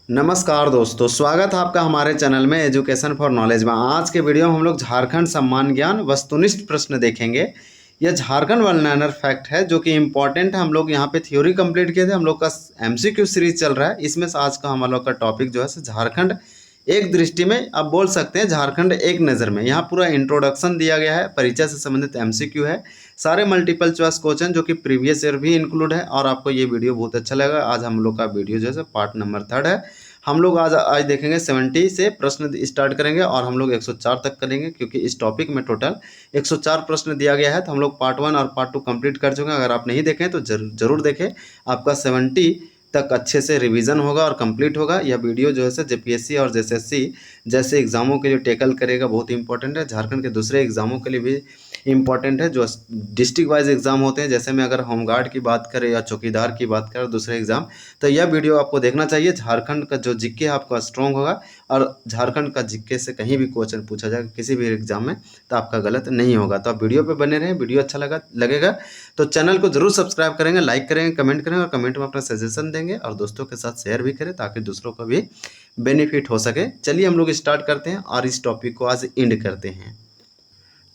नमस्कार दोस्तों, स्वागत है आपका हमारे चैनल में एजुकेशन फॉर नॉलेज में। आज के वीडियो में हम लोग झारखंड सम्मान ज्ञान वस्तुनिष्ठ प्रश्न देखेंगे। यह झारखंड वर्ल्ड फैक्ट है जो कि इम्पोर्टेंट है। हम लोग यहाँ पे थ्योरी कंप्लीट किए थे, हम लोग का एमसीक्यू सीरीज चल रहा है। इसमें से आज का हम लोग का टॉपिक जो है झारखंड एक दृष्टि में, आप बोल सकते हैं झारखंड एक नज़र में। यहाँ पूरा इंट्रोडक्शन दिया गया है, परिचय से संबंधित एमसीक्यू है, सारे मल्टीपल चॉइस क्वेश्चन जो कि प्रीवियस ईयर भी इंक्लूड है। और आपको ये वीडियो बहुत अच्छा लगेगा। आज हम लोग का वीडियो जो है पार्ट नंबर 3 है। हम लोग आज देखेंगे 70 से प्रश्न स्टार्ट करेंगे और हम लोग 104 तक करेंगे, क्योंकि इस टॉपिक में टोटल 104 प्रश्न दिया गया है। तो हम लोग पार्ट 1 और पार्ट 2 कंप्लीट कर चुके हैं। अगर आप नहीं देखें तो जरूर देखें, आपका 70 तक अच्छे से रिवीजन होगा और कंप्लीट होगा। यह वीडियो जो है जेपीएससी और जेएसएससी जैसे एग्जामों के लिए टैकल करेगा, बहुत इंपॉर्टेंट है। झारखंड के दूसरे एग्जामों के लिए भी इंपॉर्टेंट है, जो डिस्ट्रिक्ट वाइज एग्जाम होते हैं। जैसे में अगर होमगार्ड की बात करें या चौकीदार की बात करें दूसरे एग्जाम, तो यह वीडियो आपको देखना चाहिए। झारखंड का जो जीके है आपका स्ट्रॉन्ग होगा, और झारखंड का जीके से कहीं भी क्वेश्चन पूछा जाएगा किसी भी एग्जाम में तो आपका गलत नहीं होगा। तो आप वीडियो पे बने रहें, वीडियो अच्छा लगेगा तो चैनल को जरूर सब्सक्राइब करेंगे, लाइक करेंगे, कमेंट करेंगे और कमेंट में अपना सजेशन देंगे और दोस्तों के साथ शेयर भी करें ताकि दूसरों को भी बेनिफिट हो सके। चलिए हम लोग स्टार्ट करते हैं और इस टॉपिक को आज एंड करते हैं।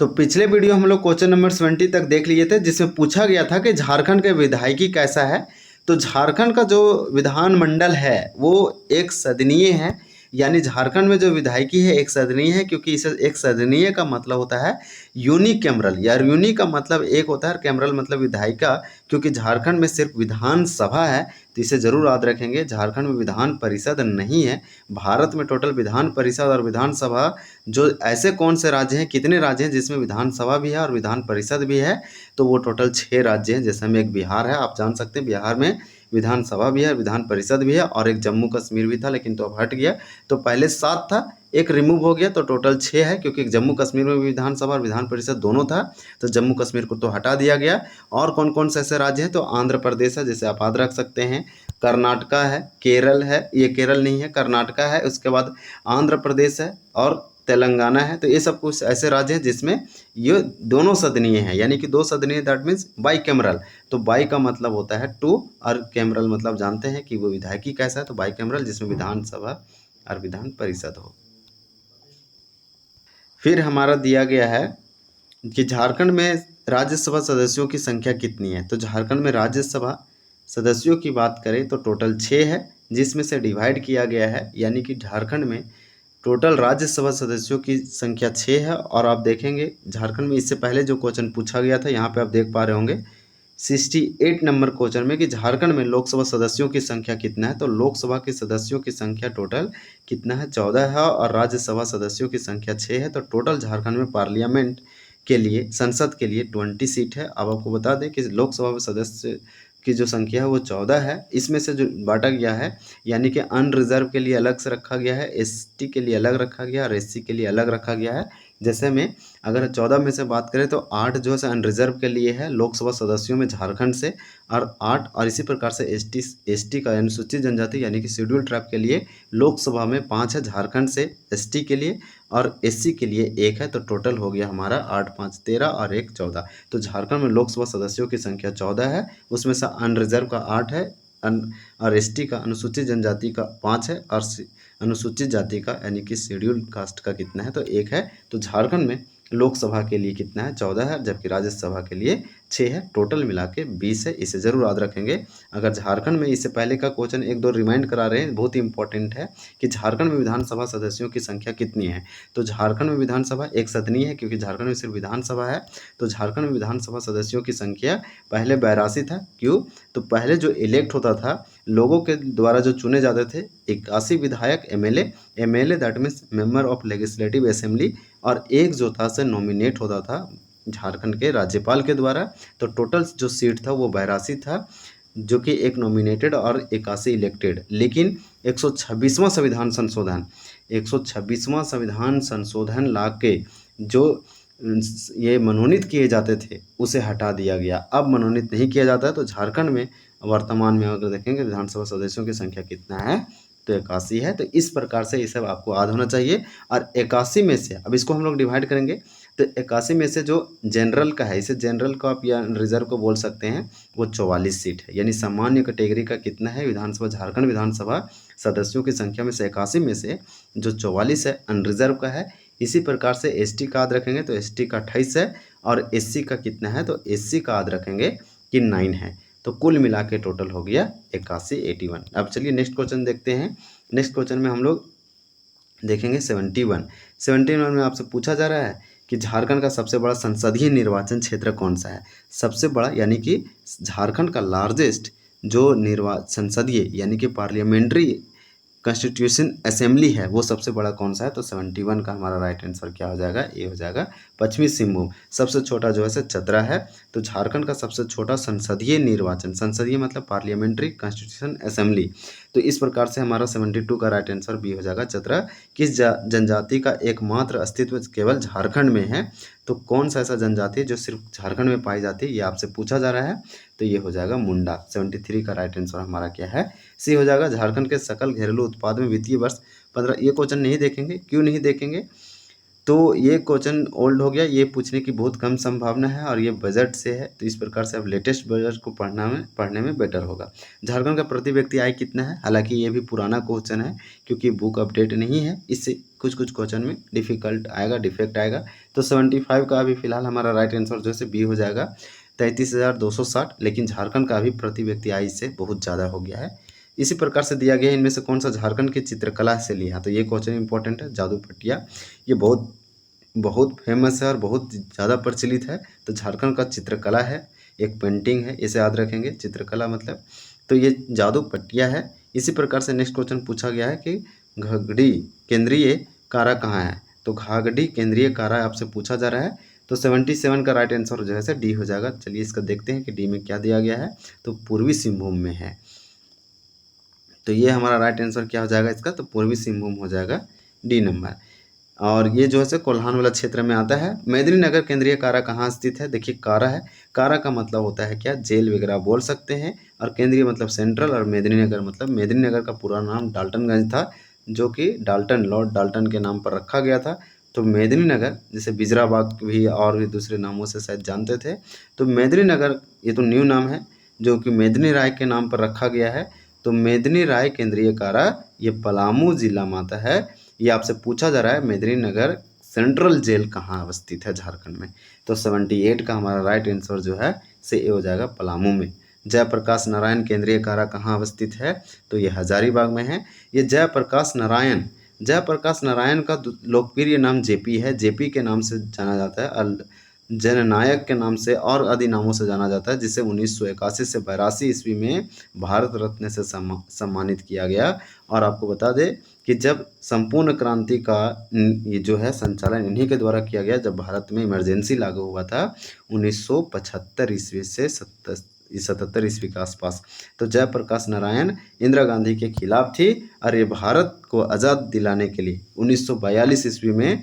तो पिछले वीडियो हम लोग क्वेश्चन नंबर 70 तक देख लिए थे, जिसमें पूछा गया था कि झारखंड के विधायकी कैसा है। तो झारखंड का जो विधानमंडल है वो एक सदनीय है, यानी झारखंड में जो विधायकी है एक सदनीय है, क्योंकि इसे एक सदनीय का मतलब होता है यूनिकैमरल। यार यूनि का मतलब एक होता है और कैमरल मतलब विधायिका। क्योंकि झारखंड में सिर्फ विधानसभा है, तो इसे जरूर याद रखेंगे। झारखंड में विधान परिषद नहीं है। भारत में टोटल विधान परिषद और विधानसभा, जो ऐसे कौन से राज्य हैं, कितने राज्य हैं जिसमें विधानसभा भी है और विधान परिषद भी है, तो वो टोटल 6 राज्य हैं। जैसे में एक बिहार है, आप जान सकते हैं बिहार में विधानसभा भी है, विधान परिषद भी है, और एक जम्मू कश्मीर भी था लेकिन तो अब हट गया। तो पहले 7 था, एक रिमूव हो गया तो टोटल 6 है, क्योंकि जम्मू कश्मीर में भी विधानसभा और विधान परिषद दोनों था, तो जम्मू कश्मीर को तो हटा दिया गया। और कौन कौन से ऐसे राज्य हैं, तो आंध्र प्रदेश है, जैसे आप याद रख सकते हैं, कर्नाटका है, केरल है, ये केरल नहीं है कर्नाटका है, उसके बाद आंध्र प्रदेश है और तेलंगाना है। तो ये सब कुछ ऐसे राज्य हैं जिसमें ये दोनों सदनीय हैं, यानी कि 2 सदनीय, दैट मीन्स बाई कैमरल। तो बाई का मतलब होता है 2 और कैमरल मतलब जानते हैं कि वो विधायकी कैसा है, तो बाई कैमरल जिसमें विधानसभा और विधान परिषद हो। फिर हमारा दिया गया है कि झारखंड में राज्यसभा सदस्यों की संख्या कितनी है। तो झारखंड में राज्यसभा सदस्यों की बात करें तो टोटल 6 है, जिसमें से डिवाइड किया गया है, यानी कि झारखंड में टोटल राज्यसभा सदस्यों की संख्या 6 है। और आप देखेंगे झारखंड में इससे पहले जो क्वेश्चन पूछा गया था, यहाँ पे आप देख पा रहे होंगे 68 नंबर क्वेश्चन में कि झारखंड में लोकसभा सदस्यों की संख्या कितना है। तो लोकसभा के सदस्यों की संख्या टोटल कितना है, 14 है, और राज्यसभा सदस्यों की संख्या 6 है। तो टोटल झारखंड में पार्लियामेंट के लिए, संसद के लिए 20 सीट है। अब आपको बता दें कि लोकसभा में सदस्य की जो संख्या है वो 14 है। इसमें से जो बांटा गया है, यानी कि अनरिजर्व के लिए अलग से रखा गया है, एसटी के लिए अलग रखा गया और एससी के लिए अलग रखा गया है। जैसे में अगर 14 में से बात करें तो 8 जो है अनरिजर्व के लिए है लोकसभा सदस्यों में झारखंड से, और 8, और इसी प्रकार से एसटी का अनुसूचित जनजाति यानी कि शेड्यूल ट्राइब के लिए लोकसभा में 5 है झारखंड से, एसटी के लिए, और एससी के लिए 1 है। तो टोटल हो गया हमारा 8, 5, 13 और 1, 14। तो झारखंड में लोकसभा सदस्यों की संख्या 14 है, उसमें से अनरिजर्व का 8 है, और एसटी का अनुसूचित जनजाति का 5 है, और अनुसूचित जाति का यानी कि शेड्यूल कास्ट का कितना है, तो 1 है। तो झारखंड में लोकसभा के लिए कितना है, 14 है, जबकि राज्यसभा के लिए 6 है। टोटल मिला के 20 है। इसे ज़रूर याद रखेंगे। अगर झारखंड में इससे पहले का क्वेश्चन 1-2 रिमाइंड करा रहे हैं, बहुत ही इंपॉर्टेंट है कि झारखंड में विधानसभा सदस्यों की संख्या कितनी है। तो झारखंड में विधानसभा एक सदनीय है, क्योंकि झारखंड में सिर्फ विधानसभा है। तो झारखंड में विधानसभा सदस्यों की संख्या पहले 82 था। क्यों? तो पहले जो इलेक्ट होता था, लोगों के द्वारा जो चुने जाते थे 81 विधायक, MLA that means member of legislative assembly, और एक जो था से नॉमिनेट होता था झारखंड के राज्यपाल के द्वारा। तो टोटल जो सीट था वो 82 था, जो कि एक नॉमिनेटेड और 81 इलेक्टेड। लेकिन 126वां संविधान संशोधन, 126वां संविधान संशोधन ला के जो ये मनोनीत किए जाते थे उसे हटा दिया गया। अब मनोनीत नहीं किया जाता है। तो झारखंड में वर्तमान में अगर देखेंगे विधानसभा सदस्यों की संख्या कितना है, तो 81 है। तो इस प्रकार से ये सब आपको याद होना चाहिए। और 81 में से अब इसको हम लोग डिवाइड करेंगे, तो 81 में से जो जनरल का है, इसे जनरल को आप या रिजर्व को बोल सकते हैं, वो 44 सीट है। यानी सामान्य कैटेगरी का कितना है विधानसभा, झारखंड विधानसभा सदस्यों की संख्या में से 81 में से जो 44 है अनरिजर्व का है। इसी प्रकार से एसटी का याद रखेंगे तो एसटी का 28 है और एससी का कितना है तो एससी का याद रखेंगे कि 9 है। तो कुल मिला के टोटल हो गया 81 अब चलिए नेक्स्ट क्वेश्चन देखते हैं। नेक्स्ट क्वेश्चन में हम लोग देखेंगे 71 में आपसे पूछा जा रहा है कि झारखंड का सबसे बड़ा संसदीय निर्वाचन क्षेत्र कौन सा है। सबसे बड़ा यानी कि झारखंड का लार्जेस्ट जो संसदीय यानी कि पार्लियामेंट्री कॉन्स्टिट्यूशन असेंबली है वो सबसे बड़ा कौन सा है तो 71 का हमारा राइट आंसर क्या हो जाएगा, ये हो जाएगा पश्चिमी सिंहभूम। सबसे छोटा जो है चतरा है। तो झारखंड का सबसे छोटा संसदीय निर्वाचन, संसदीय मतलब पार्लियामेंट्री कॉन्स्टिट्यूशन असेंबली, तो इस प्रकार से हमारा 72 का राइट आंसर बी हो जाएगा चतरा। किस जनजाति का एकमात्र अस्तित्व केवल झारखंड में है, तो कौन सा ऐसा जनजाति है जो सिर्फ झारखंड में पाई जाती है, ये आपसे पूछा जा रहा है। तो ये हो जाएगा मुंडा। 73 का राइट आंसर हमारा क्या है, सी हो जाएगा। झारखंड के सकल घरेलू उत्पाद में वित्तीय वर्ष 15, ये क्वेश्चन नहीं देखेंगे। क्यों नहीं देखेंगे, तो ये क्वेश्चन ओल्ड हो गया, ये पूछने की बहुत कम संभावना है और ये बजट से है, तो इस प्रकार से अब लेटेस्ट बजट को पढ़ने में बेटर होगा। झारखंड का प्रति व्यक्ति आय कितना है, हालांकि ये भी पुराना क्वेश्चन है क्योंकि बुक अपडेट नहीं है, इससे कुछ क्वेश्चन में डिफिकल्ट आएगा, डिफेक्ट आएगा। तो 75 का अभी फिलहाल हमारा राइट आंसर जो है बी हो जाएगा 33,260। लेकिन झारखंड का अभी प्रति व्यक्ति आय इससे बहुत ज़्यादा हो गया है। इसी प्रकार से दिया गया है इनमें से कौन सा झारखंड की चित्रकला से लिया, तो ये क्वेश्चन इंपॉर्टेंट है। जादू पटिया ये बहुत फेमस है और बहुत ज़्यादा प्रचलित है। तो झारखंड का चित्रकला है, एक पेंटिंग है, इसे याद रखेंगे चित्रकला मतलब, तो ये जादू पटिया है। इसी प्रकार से नेक्स्ट क्वेश्चन पूछा गया है कि घाघडी केंद्रीय कारा कहाँ है, तो घाघडी केंद्रीय कारा आपसे पूछा जा रहा है। तो 77 का राइट आंसर जो है डी हो जाएगा। चलिए इसका देखते हैं कि डी में क्या दिया गया है, तो पूर्वी सिंहभूम में है। तो ये हमारा राइट आंसर क्या हो जाएगा इसका, तो पूर्वी सिंहभूम हो जाएगा डी नंबर। और ये जो है कोल्हान वाला क्षेत्र में आता है। मेदिनीनगर केंद्रीय कारा कहाँ स्थित है, देखिए कारा है, कारा का मतलब होता है क्या, जेल वगैरह बोल सकते हैं, और केंद्रीय मतलब सेंट्रल, और मेदिनीनगर मतलब मेदिनीनगर का पूरा नाम डाल्टनगंज था, जो कि लॉर्ड डाल्टन के नाम पर रखा गया था। तो मेदिनीनगर, जैसे बिजराबाग भी और भी दूसरे नामों से शायद जानते थे, तो मेदिनीनगर ये तो न्यू नाम है जो कि मेदिनी राय के नाम पर रखा गया है। तो मेदिनी राय केंद्रीय कारा ये पलामू जिला में आता है। ये आपसे पूछा जा रहा है मेदिनीनगर सेंट्रल जेल कहाँ अवस्थित है झारखंड में, तो 78 का हमारा राइट आंसर जो है से ये हो जाएगा पलामू में। जयप्रकाश नारायण केंद्रीय कारा कहाँ अवस्थित है, तो ये हजारीबाग में है। ये जयप्रकाश नारायण का लोकप्रिय नाम जेपी है, जेपी के नाम से जाना जाता है, जननायक के नाम से और आदि नामों से जाना जाता है, जिसे 1981 से 82 ईस्वी में भारत रत्न से सम्मानित किया गया। और आपको बता दें कि जब संपूर्ण क्रांति का ये जो है संचालन इन्हीं के द्वारा किया गया, जब भारत में इमरजेंसी लागू हुआ था 1975 ईस्वी से 77 ईस्वी के आसपास। तो जयप्रकाश नारायण इंदिरा गांधी के खिलाफ थी और ये भारत को आज़ाद दिलाने के लिए 1942 ईस्वी में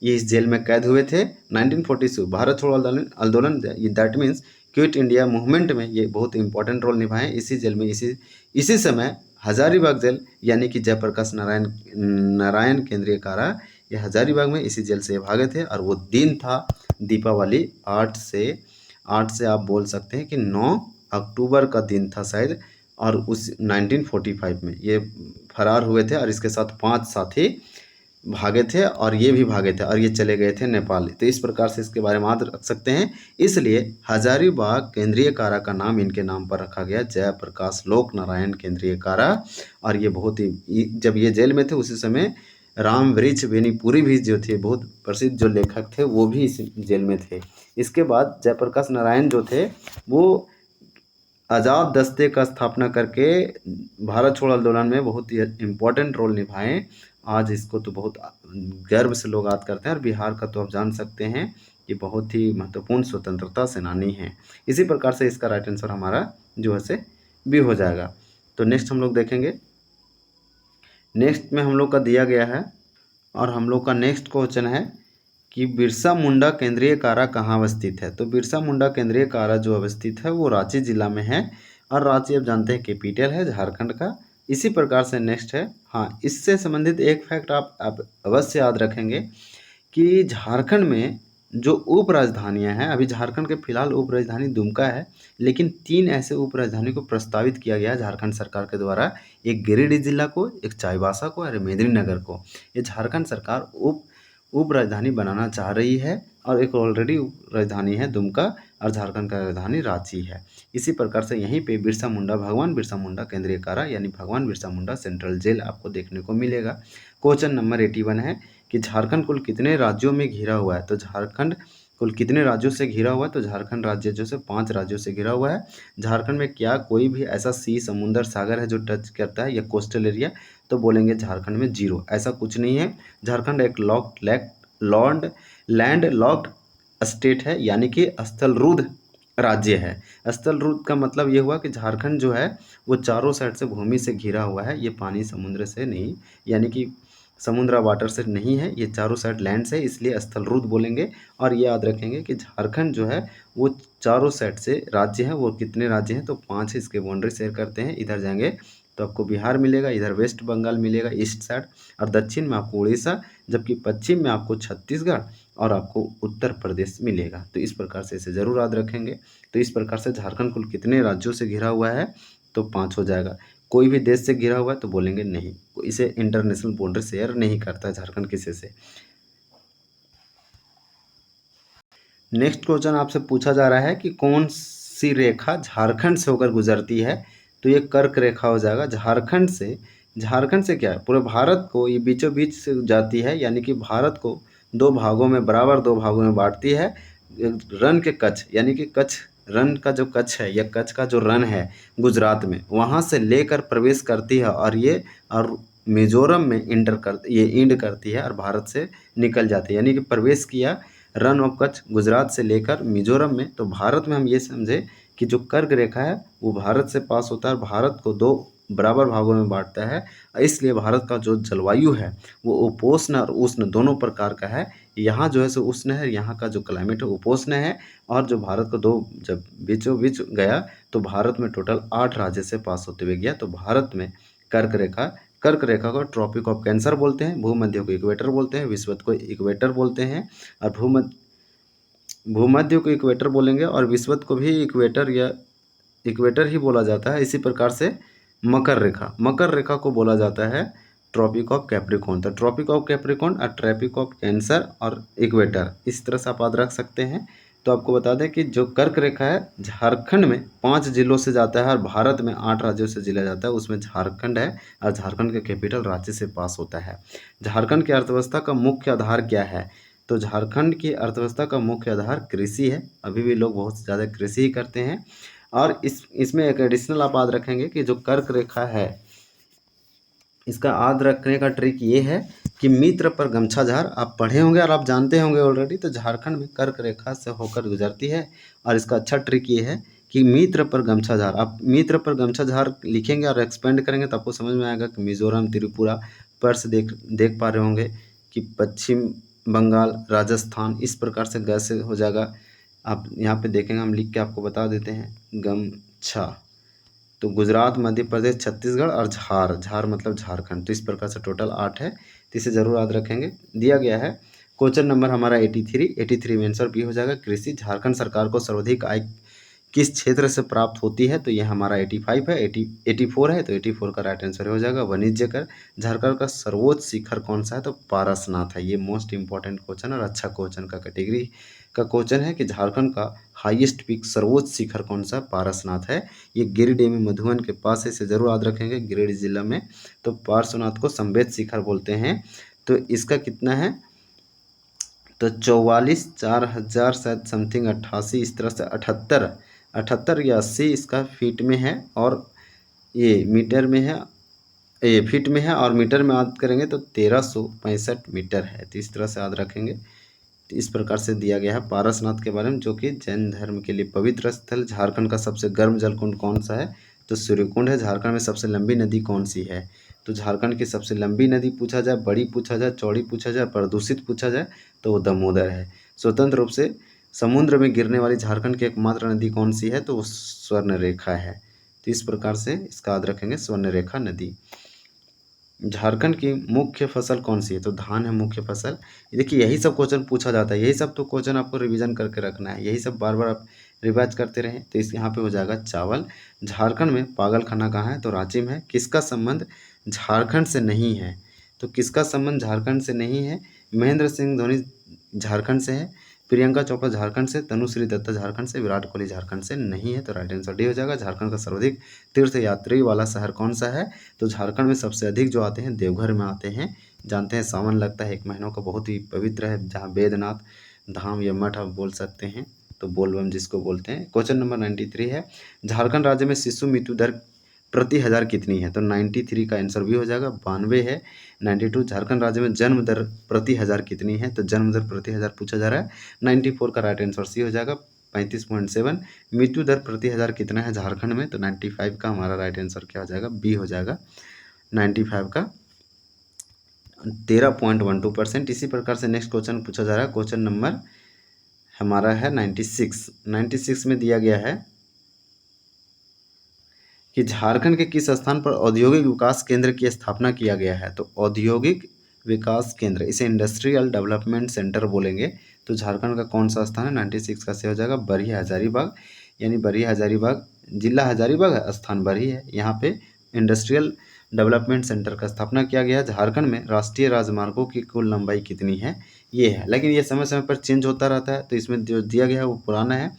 ये इस जेल में कैद हुए थे। 1942 भारत छोड़ो आंदोलन that means quit India movement में ये बहुत इंपॉर्टेंट रोल निभाए इसी जेल में। इसी समय हजारीबाग जेल यानी कि जयप्रकाश नारायण केंद्रीय कारा, ये हजारीबाग में इसी जेल से भागे थे। और वो दिन था दीपावली 8 से आप बोल सकते हैं कि 9 अक्टूबर का दिन था शायद, और उस 1945 में ये फरार हुए थे और इसके साथ 5 साथी भागे थे और ये भी भागे थे और ये चले गए थे नेपाल। तो इस प्रकार से इसके बारे में याद रख सकते हैं। इसलिए हजारीबाग केंद्रीय कारा का नाम इनके नाम पर रखा गया, जयप्रकाश लोक नारायण केंद्रीय कारा। और ये बहुत ही, जब ये जेल में थे उसी समय राम वृक्ष बेनीपुरी भी जो थे बहुत प्रसिद्ध जो लेखक थे वो भी इस जेल में थे। इसके बाद जयप्रकाश नारायण जो थे वो आज़ाद दस्ते का स्थापना करके भारत छोड़ो आंदोलन में बहुत ही इम्पोर्टेंट रोल निभाए। आज इसको तो बहुत गर्व से लोग याद करते हैं। और बिहार का तो आप जान सकते हैं कि बहुत ही महत्वपूर्ण स्वतंत्रता सेनानी हैं। इसी प्रकार से इसका राइट आंसर हमारा जो है से बी हो जाएगा। तो नेक्स्ट हम लोग देखेंगे, नेक्स्ट में हम लोग का दिया गया है और हम लोग का नेक्स्ट क्वेश्चन है कि बिरसा मुंडा केंद्रीय कारा कहाँ अवस्थित है। तो बिरसा मुंडा केंद्रीय कारा जो अवस्थित है वो रांची जिला में है, और रांची आप जानते हैं कैपिटल है झारखंड का। इसी प्रकार से नेक्स्ट है, हाँ इससे संबंधित एक फैक्ट आप अवश्य याद रखेंगे कि झारखंड में जो उप राजधानियाँ हैं, अभी झारखंड के फिलहाल उप राजधानी दुमका है, लेकिन 3 ऐसे उप राजधानी को प्रस्तावित किया गया है झारखंड सरकार के द्वारा। एक गिरिडीह जिला को, एक चाईबासा को और मेदिनीनगर को। ये झारखंड सरकार उप राजधानी बनाना चाह रही है, और एक ऑलरेडी उप राजधानी है दुमका, और झारखंड का राजधानी रांची है। इसी प्रकार से यहीं पे भगवान बिरसा मुंडा केंद्रीय कारा यानी भगवान बिरसा मुंडा सेंट्रल जेल आपको देखने को मिलेगा। क्वेश्चन नंबर 81 है कि झारखंड कुल कितने राज्यों में घिरा हुआ है? तो झारखंड कुल कितने राज्यों से घिरा हुआ है? तो झारखंड राज्य जो से 5 राज्यों से घिरा हुआ है। झारखंड में क्या कोई भी ऐसा समुंदर सागर है जो टच करता है या कोस्टल एरिया? तो बोलेंगे झारखंड में 0, ऐसा कुछ नहीं है। झारखंड एक लैंड लॉक्ड स्टेट है, यानी कि स्थलरूद्ध राज्य है। स्थलरूद्ध का मतलब ये हुआ कि झारखंड जो है वो चारों साइड से भूमि से घिरा हुआ है, ये पानी समुद्र से नहीं, यानी कि समुद्र वाटर से नहीं है, ये चारों साइड लैंड से, इसलिए स्थलरूद्ध बोलेंगे। और ये याद रखेंगे कि झारखंड जो है वो चारों साइड से राज्य है। वो कितने राज्य हैं? तो 5 इसके बाउंड्री शेयर करते हैं। इधर जाएंगे तो आपको बिहार मिलेगा, इधर वेस्ट बंगाल मिलेगा ईस्ट साइड, और दक्षिण में आपको उड़ीसा, जबकि पश्चिम में आपको छत्तीसगढ़ और आपको उत्तर प्रदेश मिलेगा। तो इस प्रकार से इसे ज़रूर याद रखेंगे। तो इस प्रकार से झारखंड कुल कितने राज्यों से घिरा हुआ है? तो 5 हो जाएगा। कोई भी देश से घिरा हुआ है तो बोलेंगे नहीं, इसे इंटरनेशनल बाउंड्री शेयर नहीं करता है झारखंड किसी से। नेक्स्ट क्वेश्चन आपसे पूछा जा रहा है कि कौन सी रेखा झारखंड से होकर गुजरती है? तो ये कर्क रेखा हो जाएगा। झारखंड से क्या है, पूरे भारत को ये बीचों बीच से जाती है, यानी कि भारत को 2 भागों में, बराबर 2 भागों में बांटती है। रन के कच्छ, यानी कि कच्छ रन का जो कच्छ है या कच्छ का जो रन है गुजरात में, वहाँ से लेकर प्रवेश करती है, और मिजोरम में इंड करती है और भारत से निकल जाती है। यानी कि प्रवेश किया रन ऑफ कच्छ गुजरात से लेकर मिजोरम में। तो भारत में हम ये समझे कि जो कर्क रेखा है वो भारत से पास होता है और भारत को 2 बराबर भागों में बांटता है। इसलिए भारत का जो जलवायु है वो उपोष्ण और उष्ण दोनों प्रकार का है। यहाँ जो है सो उष्ण है, यहाँ का जो क्लाइमेट है उपोष्ण है। और जो भारत को 2 जब बीचों बीच गया तो भारत में टोटल 8 राज्य से पास होते हुए गया। तो भारत में कर्क रेखा को ट्रॉपिक ऑफ कैंसर बोलते हैं, भूमध्य को इक्वेटर बोलते हैं, विषुवत को इक्वेटर बोलते हैं, और भूमध्य को इक्वेटर बोलेंगे, और विषुवत को भी इक्वेटर ही बोला जाता है। इसी प्रकार से मकर रेखा को बोला जाता है ट्रॉपिक ऑफ कैप्रिकॉर्न। तो ट्रॉपिक ऑफ कैप्रिकॉर्न और ट्रॉपिक ऑफ कैंसर और इक्वेटर, इस तरह से आप याद रख सकते हैं। तो आपको बता दें कि जो कर्क रेखा है झारखंड में 5 जिलों से जाता है और भारत में 8 राज्यों से जिला जाता है, उसमें झारखंड है, और झारखंड का कैपिटल रांची से पास होता है। झारखंड की अर्थव्यवस्था का मुख्य आधार क्या है? तो झारखंड की अर्थव्यवस्था का मुख्य आधार कृषि है। अभी भी लोग बहुत ज़्यादा कृषि ही करते हैं। और इसमें एक एडिशनल आप याद रखेंगे कि जो कर्क रेखा है इसका याद रखने का ट्रिक ये है कि मित्र पर गमछा झार, आप पढ़े होंगे और आप जानते होंगे ऑलरेडी। तो झारखंड में कर्क रेखा से होकर गुजरती है, और इसका अच्छा ट्रिक ये है कि मित्र पर गमछा झार, आप मित्र पर गमछा झार लिखेंगे और एक्सपेंड करेंगे तो आपको समझ में आएगा कि मिजोरम, त्रिपुरा पर से देख पा रहे होंगे कि पश्चिम बंगाल, राजस्थान, इस प्रकार से ग से हो जाएगा। आप यहाँ पे देखेंगे, हम लिख के आपको बता देते हैं, गमछा। तो गुजरात, मध्य प्रदेश, छत्तीसगढ़ और झार मतलब झारखंड। तो इस प्रकार से टोटल 8 है, तो इसे जरूर याद रखेंगे। दिया गया है क्वेश्चन नंबर हमारा 83 में आंसर बी हो जाएगा कृषि। झारखंड सरकार को सर्वाधिक आय किस क्षेत्र से प्राप्त होती है? तो ये हमारा 85 है, 84 है, तो 84 का राइट आंसर हो जाएगा वाणिज्य कर। झारखंड का सर्वोच्च शिखर कौन सा है? तो पारसनाथ है। ये मोस्ट इंपॉर्टेंट क्वेश्चन और अच्छा क्वेश्चन का कैटेगरी का क्वेश्चन है कि झारखंड का हाईएस्ट पीक सर्वोच्च शिखर कौन सा? पारसनाथ है। ये गिरिडीह में मधुबन के पास है, इसे जरूर याद रखेंगे, गिरिडीह जिला में। तो पार्श्वनाथ को संवेद शिखर बोलते हैं। तो इसका कितना है? तो 44, 4000 शायद समथिंग 88, इस तरह से 78 या 80 इसका फीट में है, और ये मीटर में है, ये फीट में है, और मीटर में याद करेंगे तो 1365 मीटर है। तो इस तरह से याद रखेंगे। तो इस प्रकार से दिया गया है पारसनाथ के बारे में, जो कि जैन धर्म के लिए पवित्र स्थल। झारखंड का सबसे गर्म जलकुंड कौन सा है? तो सूर्यकुंड है। झारखंड में सबसे लंबी नदी कौन सी है? तो झारखंड की सबसे लंबी नदी पूछा जाए, बड़ी पूछा जाए, चौड़ी पूछा जाए, प्रदूषित पूछा जाए, तो वो दामोदर है। स्वतंत्र रूप से समुद्र में गिरने वाली झारखंड की एकमात्र नदी कौन सी है? तो वो स्वर्ण रेखा है। तो इस प्रकार से इसका याद रखेंगे, स्वर्ण रेखा नदी। झारखंड की मुख्य फसल कौन सी है? तो धान है मुख्य फसल। देखिए यही सब क्वेश्चन पूछा जाता है, यही सब तो क्वेश्चन आपको रिवीजन करके रखना है, यही सब बार बार आप रिवाइज करते रहें। तो इस यहाँ पे हो जाएगा चावल। झारखंड में पागल खाना कहाँ है? तो रांची में है। किसका संबंध झारखंड से नहीं है? तो किसका संबंध झारखंड से नहीं है? महेंद्र सिंह धोनी झारखंड से है, प्रियंका चोपड़ा झारखंड से, तनुश्री दत्ता झारखंड से, विराट कोहली झारखंड से नहीं है। तो राइट आंसर डी हो जाएगा। झारखंड का सर्वाधिक तीर्थ यात्री वाला शहर कौन सा है? तो झारखंड में सबसे अधिक जो आते हैं देवघर में आते हैं। जानते हैं सावन लगता है 1 महीनों का, बहुत ही पवित्र है, जहाँ बैद्यनाथ धाम या मठ आप बोल सकते हैं, तो बोलबम जिसको बोलते हैं। क्वेश्चन नंबर 93 है, झारखंड राज्य में शिशु मृत्यु दर प्रति हजार कितनी है? तो 93 का आंसर भी हो जाएगा, 92 है। 92 झारखंड राज्य में जन्म दर प्रति हजार कितनी है? तो जन्म दर प्रति हजार पूछा जा रहा है। 94 का राइट आंसर सी हो जाएगा, 35.7। मृत्यु दर प्रति हजार कितना है झारखंड में? तो 95 का हमारा राइट आंसर क्या हो जाएगा? बी हो जाएगा। 95 का 13.12%। इसी प्रकार से नेक्स्ट क्वेश्चन पूछा जा रहा है। क्वेश्चन नंबर हमारा है 96 में दिया गया है कि झारखंड के किस स्थान पर औद्योगिक विकास केंद्र की स्थापना किया गया है? तो औद्योगिक विकास केंद्र, इसे इंडस्ट्रियल डेवलपमेंट सेंटर बोलेंगे। तो झारखंड का कौन सा स्थान है? 96 का से हो जाएगा बरही हजारीबाग, यानी बरही हजारीबाग जिला हजारीबाग है, स्थान बरही है। यहाँ पे इंडस्ट्रियल डेवलपमेंट सेंटर का स्थापना किया गया है। झारखंड में राष्ट्रीय राजमार्गों की कुल लंबाई कितनी है? ये है, लेकिन ये समय समय पर चेंज होता रहता है, तो इसमें जो दिया गया है वो पुराना है,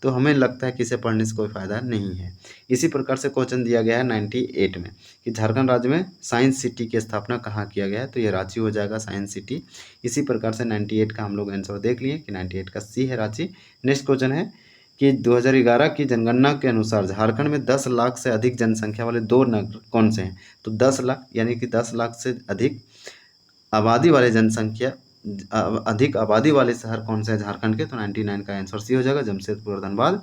तो हमें लगता है कि इसे पढ़ने से कोई फ़ायदा नहीं है। इसी प्रकार से क्वेश्चन दिया गया है 98 में कि झारखंड राज्य में साइंस सिटी की स्थापना कहाँ किया गया है? तो ये रांची हो जाएगा साइंस सिटी। इसी प्रकार से 98 का हम लोग आंसर देख लिए कि 98 का सी है रांची। नेक्स्ट क्वेश्चन है कि 2011 की जनगणना के अनुसार झारखंड में 10 लाख से अधिक जनसंख्या वाले 2 नगर कौन से हैं? तो 10 लाख, यानी कि 10 लाख से अधिक आबादी वाले जनसंख्या अधिक आबादी वाले शहर कौन से हैं झारखंड के? तो 99 का आंसर सी हो जाएगा, जमशेदपुर और धनबाद।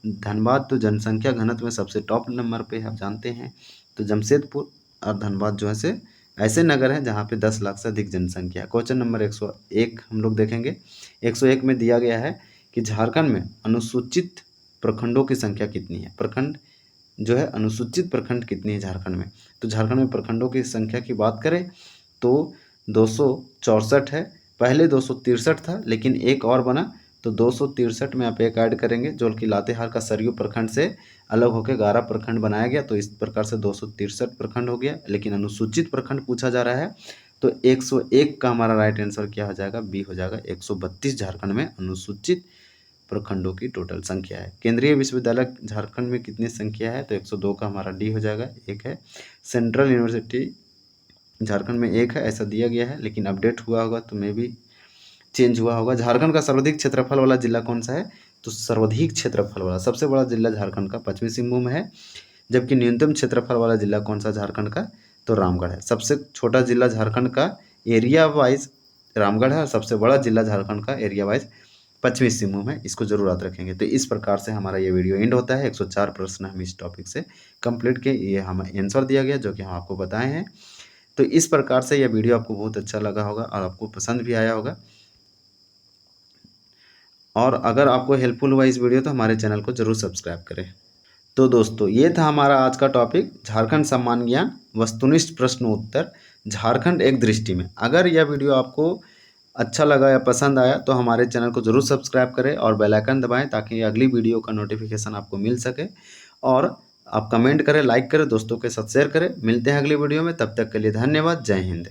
धनबाद तो जनसंख्या घनत्व में सबसे टॉप नंबर पे आप जानते हैं। तो जमशेदपुर और धनबाद जो है से ऐसे नगर हैं जहाँ पे 10 लाख से अधिक जनसंख्या। क्वेश्चन नंबर 101 हम लोग देखेंगे। 101 में दिया गया है कि झारखंड में अनुसूचित प्रखंडों की संख्या कितनी है? प्रखंड जो है, अनुसूचित प्रखंड कितनी है झारखंड में? तो झारखंड में प्रखंडों की संख्या की बात करें तो 264 है। पहले 263 था, लेकिन एक और बना, तो 263 में आप एक ऐड करेंगे, जो कि लातेहार का सरयू प्रखंड से अलग होकर 11 प्रखंड बनाया गया, तो इस प्रकार से 263 प्रखंड हो गया। लेकिन अनुसूचित प्रखंड पूछा जा रहा है, तो 101 का हमारा राइट आंसर क्या हो जाएगा? बी हो जाएगा। 132 झारखंड में अनुसूचित प्रखंडों की टोटल संख्या है। केंद्रीय विश्वविद्यालय झारखंड में कितनी संख्या है? तो 102 का हमारा डी हो जाएगा, एक है। सेंट्रल यूनिवर्सिटी झारखंड में एक है, ऐसा दिया गया है, लेकिन अपडेट हुआ होगा तो मे भी चेंज हुआ होगा। झारखंड का सर्वाधिक क्षेत्रफल वाला जिला कौन सा है? तो सर्वाधिक क्षेत्रफल वाला सबसे बड़ा जिला झारखंड का पश्चिमी सिंहभूम है। जबकि न्यूनतम क्षेत्रफल वाला जिला कौन सा झारखंड का? तो रामगढ़ है। सबसे छोटा जिला झारखंड का एरिया वाइज रामगढ़ है, और सबसे बड़ा जिला झारखंड का एरिया वाइज पश्चिमी सिंहभूम है। इसको जरूर याद रखेंगे। तो इस प्रकार से हमारा ये वीडियो एंड होता है। 104 प्रश्न हम इस टॉपिक से कंप्लीट किए, ये हमें आंसर दिया गया जो कि हम आपको बताए हैं। तो इस प्रकार से यह वीडियो आपको बहुत अच्छा लगा होगा और आपको पसंद भी आया होगा। और अगर आपको हेल्पफुल हुआ इस वीडियो तो हमारे चैनल को जरूर सब्सक्राइब करें। तो दोस्तों ये था हमारा आज का टॉपिक, झारखंड सम्मान ज्ञान वस्तुनिष्ठ प्रश्न उत्तर झारखंड एक दृष्टि में। अगर यह वीडियो आपको अच्छा लगा या पसंद आया तो हमारे चैनल को ज़रूर सब्सक्राइब करें और बेल आइकन दबाएं, ताकि अगली वीडियो का नोटिफिकेशन आपको मिल सके। और आप कमेंट करें, लाइक करें, दोस्तों के साथ शेयर करें। मिलते हैं अगली वीडियो में, तब तक के लिए धन्यवाद। जय हिंद।